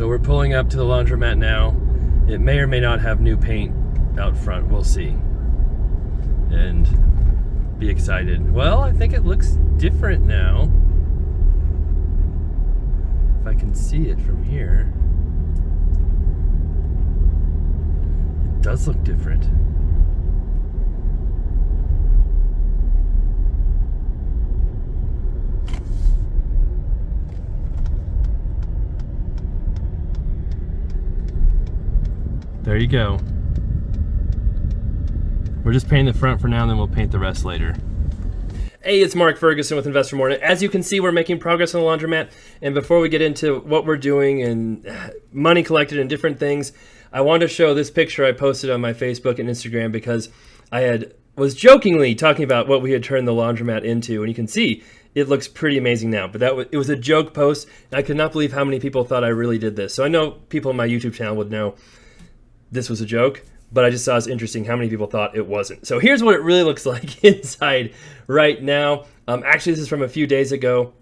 So we're pulling up to the laundromat now. It may or may not have new paint out front. We'll see. And be excited. Well, I think it looks different now. If I can see it from here. It does look different. There you go. We're just painting the front for now, and then we'll paint the rest later. Hey, it's Mark Ferguson with Investor Morning. As you can see, we're making progress on the laundromat. And before we get into what we're doing and money collected and different things, I wanted to show this picture I posted on my Facebook and Instagram because I was jokingly talking about what we had turned the laundromat into. And you can see it looks pretty amazing now. But it was a joke post. And I could not believe how many people thought I really did this. So I know people on my YouTube channel would know this was a joke, but I just thought it was interesting how many people thought it wasn't. So here's what it really looks like inside right now. Actually, this is from a few days ago.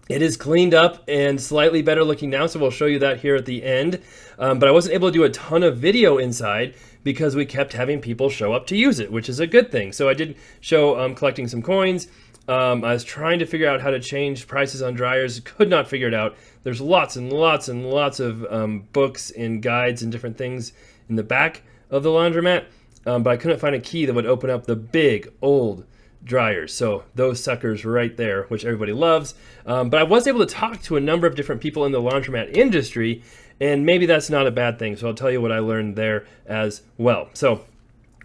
It is cleaned up and slightly better looking now, so we'll show you that here at the end. But I wasn't able to do a ton of video inside because we kept having people show up to use it, which is a good thing. So I did show collecting some coins. I was trying to figure out how to change prices on dryers. Could not figure it out. There's lots and lots and lots of books and guides and different things in the back of the laundromat, but I couldn't find a key that would open up the big old dryers. So those suckers right there, which everybody loves. But I was able to talk to a number of different people in the laundromat industry, and maybe that's not a bad thing. So I'll tell you what I learned there as well. So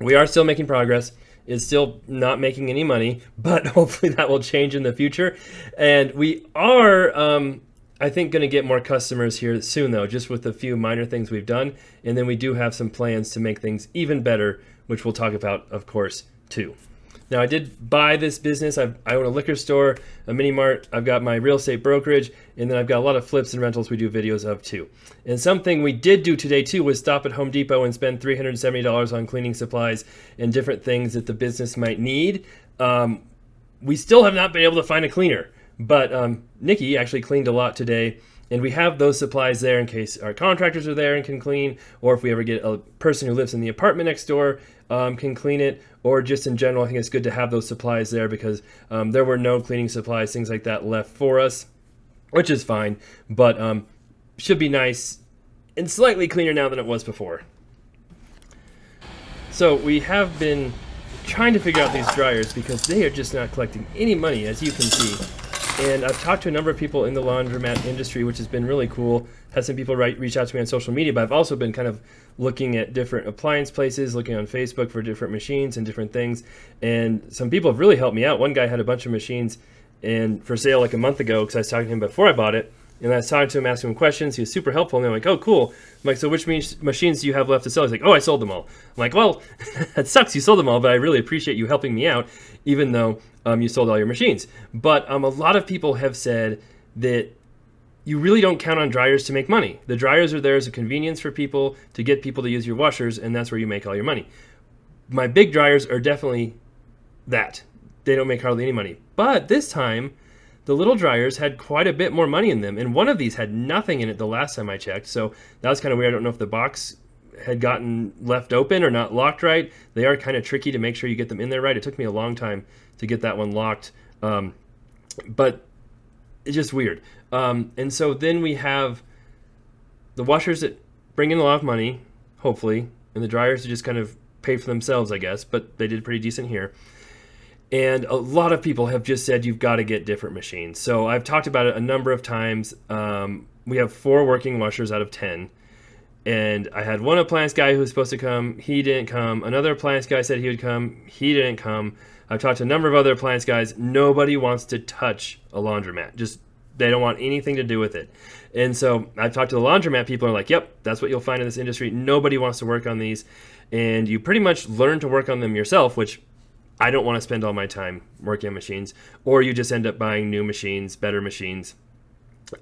we are still making progress. It's still not making any money, but hopefully that will change in the future. And we are, I think, going to get more customers here soon, though, just with a few minor things we've done. And then we do have some plans to make things even better, which we'll talk about, of course, too. Now, I did buy this business. I own a liquor store, a mini mart. I've got my real estate brokerage, and then I've got a lot of flips and rentals we do videos of, too. And something we did do today, too, was stop at Home Depot and spend $370 on cleaning supplies and different things that the business might need. We still have not been able to find a cleaner. But Nikki actually cleaned a lot today, and we have those supplies there in case our contractors are there and can clean, or if we ever get a person who lives in the apartment next door can clean it, or just in general, I think it's good to have those supplies there because there were no cleaning supplies, things like that left for us, which is fine, but should be nice and slightly cleaner now than it was before. So we have been trying to figure out these dryers because they are just not collecting any money, as you can see. And I've talked to a number of people in the laundromat industry, which has been really cool. Had some people reach out to me on social media, but I've also been kind of looking at different appliance places, looking on Facebook for different machines and different things. And some people have really helped me out. One guy had a bunch of machines and for sale like a month ago because I was talking to him before I bought it. And I was talking to him, asking him questions. He was super helpful. And they're like, oh, cool. I'm like, so which machines do you have left to sell? He's like, oh, I sold them all. I'm like, well, that sucks. You sold them all, but I really appreciate you helping me out, even though you sold all your machines. But a lot of people have said that you really don't count on dryers to make money. The dryers are there as a convenience for people to get people to use your washers, and that's where you make all your money. My big dryers are definitely that. They don't make hardly any money. But this time, the little dryers had quite a bit more money in them, and one of these had nothing in it the last time I checked, so that was kind of weird. I don't know if the box had gotten left open or not locked right. They are kind of tricky to make sure you get them in there right. It took me a long time to get that one locked, but it's just weird. And so then we have the washers that bring in a lot of money, hopefully, and the dryers that just kind of pay for themselves, I guess, but they did pretty decent here. And a lot of people have just said you've got to get different machines. So I've talked about it a number of times. We have 4 working washers out of 10. And I had one appliance guy who was supposed to come. He didn't come. Another appliance guy said he would come. He didn't come. I've talked to a number of other appliance guys. Nobody wants to touch a laundromat. Just they don't want anything to do with it. And so I've talked to the laundromat people and are like, yep, that's what you'll find in this industry. Nobody wants to work on these. And you pretty much learn to work on them yourself, which I don't want to spend all my time working on machines, or you just end up buying new machines, better machines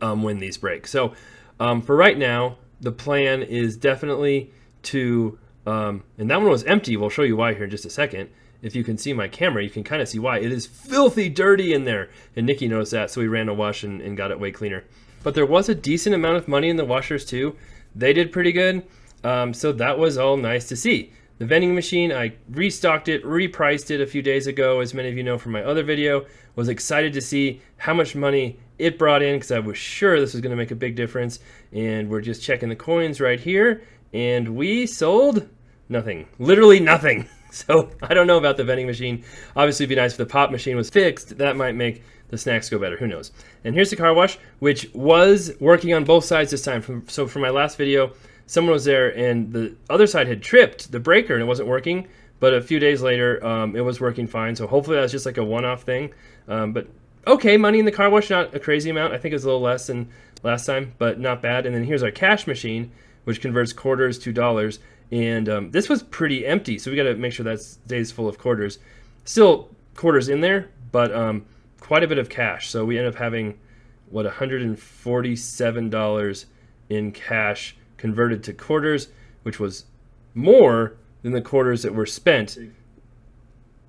when these break. So for right now, the plan is definitely to, and that one was empty. We'll show you why here in just a second. If you can see my camera, you can kind of see why. It is filthy dirty in there. And Nikki noticed that, so we ran a wash and got it way cleaner. but there was a decent amount of money in the washers too. They did pretty good. So that was all nice to see. The vending machine, I restocked it, repriced it a few days ago, as many of you know from my other video. Was excited to see how much money it brought in because I was sure this was going to make a big difference. And we're just checking the coins right here, and we sold nothing, literally nothing. So I don't know about the vending machine. Obviously, it'd be nice if the pop machine was fixed. That might make the snacks go better. Who knows? And here's the car wash, which was working on both sides this time. So for my last video, someone was there and the other side had tripped the breaker and it wasn't working. But a few days later, it was working fine. So hopefully that was just like a one-off thing. But okay, money in the car wash, not a crazy amount. I think it was a little less than last time, but not bad. And then here's our cash machine, which converts quarters to dollars. And this was pretty empty, so we got to make sure that stays full of quarters. Still quarters in there, but quite a bit of cash. So we end up having, what, $147 in cash converted to quarters, which was more than the quarters that were spent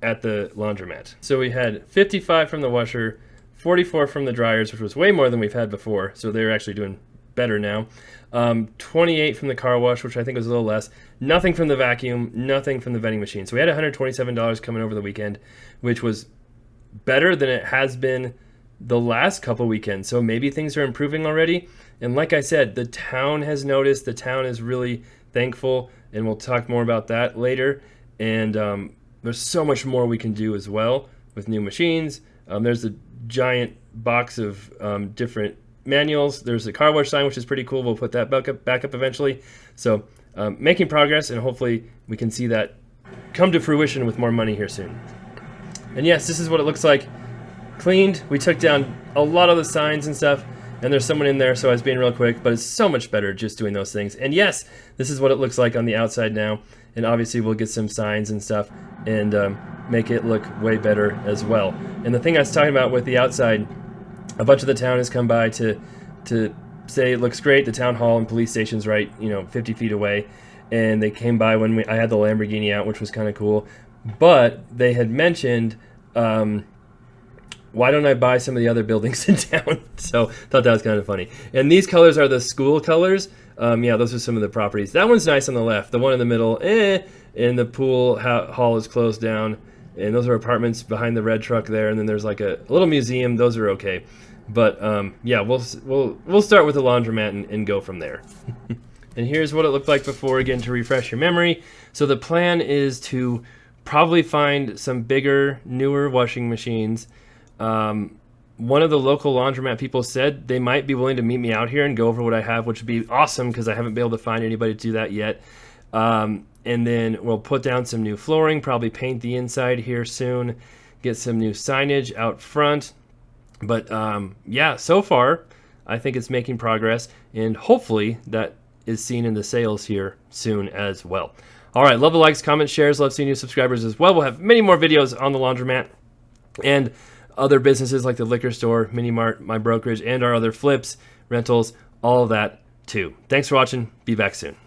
at the laundromat. So we had 55 from the washer, 44 from the dryers, which was way more than we've had before. So they're actually doing better now. 28 from the car wash, which I think was a little less. Nothing from the vacuum, nothing from the vending machine. So we had $127 coming over the weekend, which was better than it has been the last couple weekends. So maybe things are improving already. And like I said, the town has noticed. The town is really thankful, and we'll talk more about that later. And there's so much more we can do as well with new machines. There's a giant box of different manuals. There's a car wash sign, which is pretty cool. We'll put that back up eventually. So making progress, and hopefully we can see that come to fruition with more money here soon. And yes, this is what it looks like. Cleaned. We took down a lot of the signs and stuff, and there's someone in there, so I was being real quick, but it's so much better just doing those things. And yes, this is what it looks like on the outside now, and obviously we'll get some signs and stuff and make it look way better as well. And the thing I was talking about with the outside, a bunch of the town has come by to say it looks great. The town hall and police station's right, 50 feet away, and they came by when I had the Lamborghini out, which was kind of cool. But they had mentioned, why don't I buy some of the other buildings in town? So thought that was kind of funny. And these colors are the school colors. Yeah, those are some of the properties. That one's nice on the left. The one in the middle, and the pool hall is closed down. And those are apartments behind the red truck there. And then there's like a little museum. Those are okay. But yeah, we'll start with the laundromat and go from there. And here's what it looked like before, again, to refresh your memory. So the plan is to probably find some bigger, newer washing machines. One of the local laundromat people said they might be willing to meet me out here and go over what I have, which would be awesome because I haven't been able to find anybody to do that yet. And then we'll put down some new flooring, probably paint the inside here soon, get some new signage out front. But yeah, so far, I think it's making progress, and hopefully that is seen in the sales here soon as well. All right, love the likes, comments, shares. Love seeing new subscribers as well. We'll have many more videos on the laundromat and other businesses like the liquor store, Mini Mart, my brokerage, and our other flips, rentals, all of that too. Thanks for watching. Be back soon.